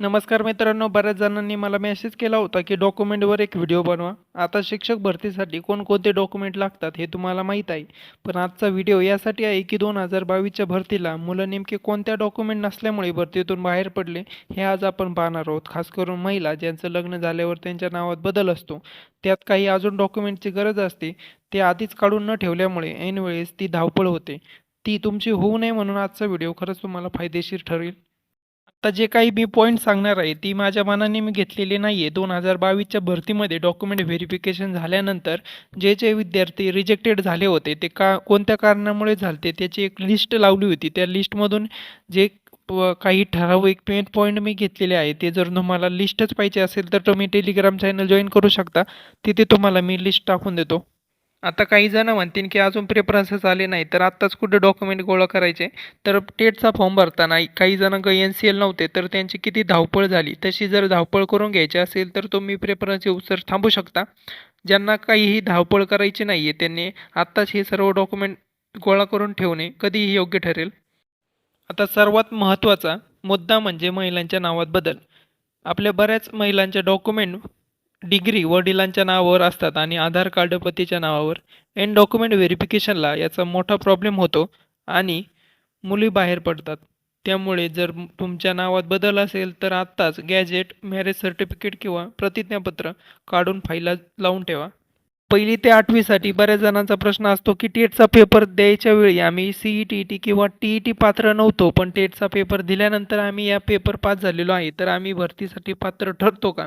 नमस्कार मित्रांनो, बऱ्याच जणांनी मला मेसेज केला होता की डॉक्युमेंटवर एक व्हिडिओ बनवा. आता शिक्षक भरतीसाठी कोणकोणते डॉक्युमेंट लागतात हे तुम्हाला माहीत आहे. पण आजचा व्हिडिओ यासाठी आहे की 2022च्या भरतीला मुलं नेमके कोणत्या डॉक्युमेंट नसल्यामुळे भरतीतून बाहेर पडले हे आज आपण पाहणार आहोत. खास करून महिला ज्यांचं लग्न झाल्यावर त्यांच्या नावात बदल असतो, त्यात काही अजून डॉक्युमेंटची गरज असते, ते आधीच काढून न ठेवल्यामुळे ऐनवेळेस ती धावपळ होते. ती तुमची होऊ नये म्हणून आजचा व्हिडिओ खरंच तुम्हाला फायदेशीर ठरेल. आता जे काही मी पॉईंट सांगणार आहे ती माझ्या मनाने मी घेतलेली नाही आहे. 2022च्या भरतीमध्ये डॉक्युमेंट व्हेरिफिकेशन झाल्यानंतर जे विद्यार्थी रिजेक्टेड झाले होते ते कोणत्या कारणामुळे झाले त्याची एक लिस्ट लावली होती. त्या लिस्टमधून जे काही ठराविक मेन पॉईंट मी घेतलेले आहे ते जर तुम्हाला लिस्टच पाहिजे असेल तर तुम्ही टेलिग्राम चॅनल जॉईन करू शकता. तिथे तुम्हाला मी लिस्ट टाकून देतो. आता काही जण म्हणतील की अजून प्रेफरन्सेस आले नाही तर आत्ताच कुठे डॉक्युमेंट गोळा करायचे. तर टेटचा फॉर्म भरताना काही जणांकडे NCL नव्हते तर त्यांची किती धावपळ झाली. तशी जर धावपळ करून घ्यायची असेल तर तुम्ही प्रेफरन्स येऊसर थांबू शकता. ज्यांना काहीही धावपळ करायची नाही आहे त्यांनी आत्ताच हे सर्व डॉक्युमेंट गोळा करून ठेवणे कधीही योग्य ठरेल. आता सर्वात महत्त्वाचा मुद्दा म्हणजे महिलांच्या नावात बदल. आपल्या बऱ्याच महिलांच्या डॉक्युमेंट डिग्री वडिलांच्या नावावर असतात आणि आधार कार्ड पतीच्या नावावर. एन डॉक्युमेंट व्हेरिफिकेशनला याचा मोठा प्रॉब्लेम होतो आणि मुली बाहेर पडतात. त्यामुळे जर तुमच्या नावात बदल असेल तर आत्ताच गॅजेट, मॅरेज सर्टिफिकेट किंवा प्रतिज्ञापत्र काढून फाईलला लावून ठेवा. 1ली ते 8वीसाठी बऱ्याच जणांचा प्रश्न असतो की टेटचा पेपर द्यायच्या वेळी आम्ही CET किंवा TET पात्र नव्हतो, पण टेटचा पेपर दिल्यानंतर आम्ही या पेपर पास झालेलो आहे, तर आम्ही भरतीसाठी पात्र ठरतो का?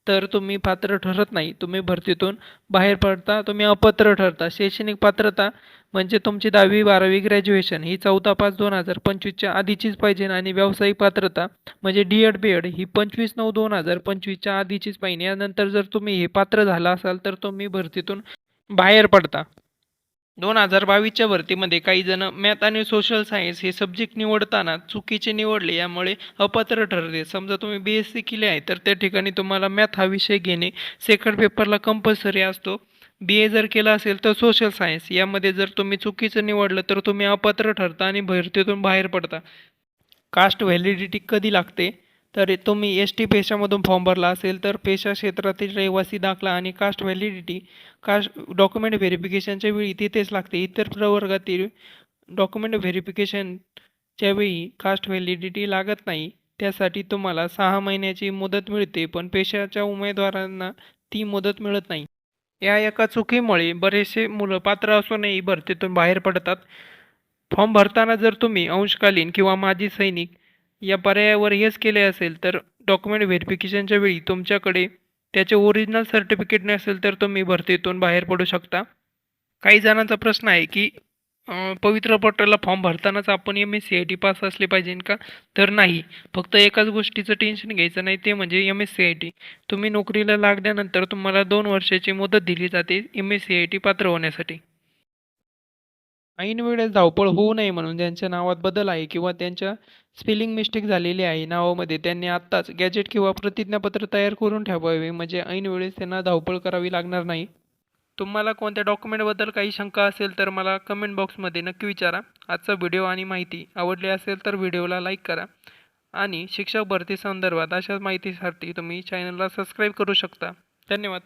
तर तुम्ही पात्र ठरत नाही. तुम्ही भरतीतून बाहेर पडता, तुम्ही अपात्र ठरता. शैक्षणिक पात्रता म्हणजे तुमची 10वी-12वी ग्रॅज्युएशन ही 14/5/2025च्या आधीचीच पाहिजे आणि व्यावसायिक पात्रता म्हणजे D.Ed. ही 25/9/2025च्या आधीचीच पाहिजे. यानंतर जर तुम्ही हे पात्र झाला असाल तर तुम्ही भरतीतून बाहेर पडता. 2022च्या भरतीमध्ये काही जण मॅथ आणि सोशल सायन्स हे सब्जेक्ट निवडताना चुकीचे निवडले, यामुळे अपात्र ठरले. समजा तुम्ही BSc केले आहे तर त्या ठिकाणी तुम्हाला मॅथ हा विषय घेणे सेकंड पेपरला कंपल्सरी असतो. BA जर केला असेल तर सोशल सायन्स यामध्ये जर तुम्ही चुकीचं निवडलं तर तुम्ही अपात्र ठरता आणि भरतीतून बाहेर पडता. कास्ट व्हॅलिडिटी कधी लागते? तर तुम्ही ST पेशामधून फॉर्म भरला असेल तर पेशा क्षेत्रातील रहिवासी दाखला आणि कास्ट व्हॅलिडिटी कास्ट डॉक्युमेंट व्हेरिफिकेशनच्या वेळी तिथेच लागते. इतर प्रवर्गातील डॉक्युमेंट व्हेरिफिकेशनच्या वेळी कास्ट व्हॅलिडिटी लागत नाही. त्यासाठी तुम्हाला 6 महिन्याची मुदत मिळते, पण पेशाच्या उमेदवारांना ती मुदत मिळत नाही. या एका चुकीमुळे बरेचसे मुलं पात्र असूनही भरतीतून बाहेर पडतात. फॉर्म भरताना जर तुम्ही अंशकालीन किंवा माजी सैनिक या पर्यायावर येस केले असेल तर डॉक्युमेंट व्हेरिफिकेशनच्या वेळी तुमच्याकडे त्याचे ओरिजिनल सर्टिफिकेट नसेल तर तुम्ही भरतीतून बाहेर पडू शकता. काही जणांचा प्रश्न आहे की पवित्र पोर्टलला फॉर्म भरतानाच आपण MSCIT पास असले पाहिजे का? तर नाही. फक्त एकाच गोष्टीचं टेन्शन घ्यायचं नाही, ते म्हणजे MSCIT. तुम्ही नोकरीला लागल्यानंतर तुम्हाला 2 वर्षाची मुदत दिली जाते MSCIT पात्र होण्यासाठी. ऐन वेळेस धावपळ होऊ नये म्हणून ज्यांच्या नावात बदल आहे किंवा त्यांच्या स्पेलिंग मिस्टेक झालेली आहे नावामध्ये, त्यांनी आत्ताच गॅजेट किंवा प्रतिज्ञापत्र तयार करून ठेवावे, म्हणजे ऐन वेळेस त्यांना धावपळ करावी लागणार नाही. तुम्हाला कोणत्या डॉक्युमेंटबद्दल काही शंका असेल तर मला कमेंट बॉक्समध्ये नक्की विचारा. आजचा व्हिडिओ आणि माहिती आवडली असेल तर व्हिडिओला लाईक करा आणि शिक्षक भरती संदर्भात अशाच माहितीसाठी तुम्ही चॅनलला सबस्क्राईब करू शकता. धन्यवाद.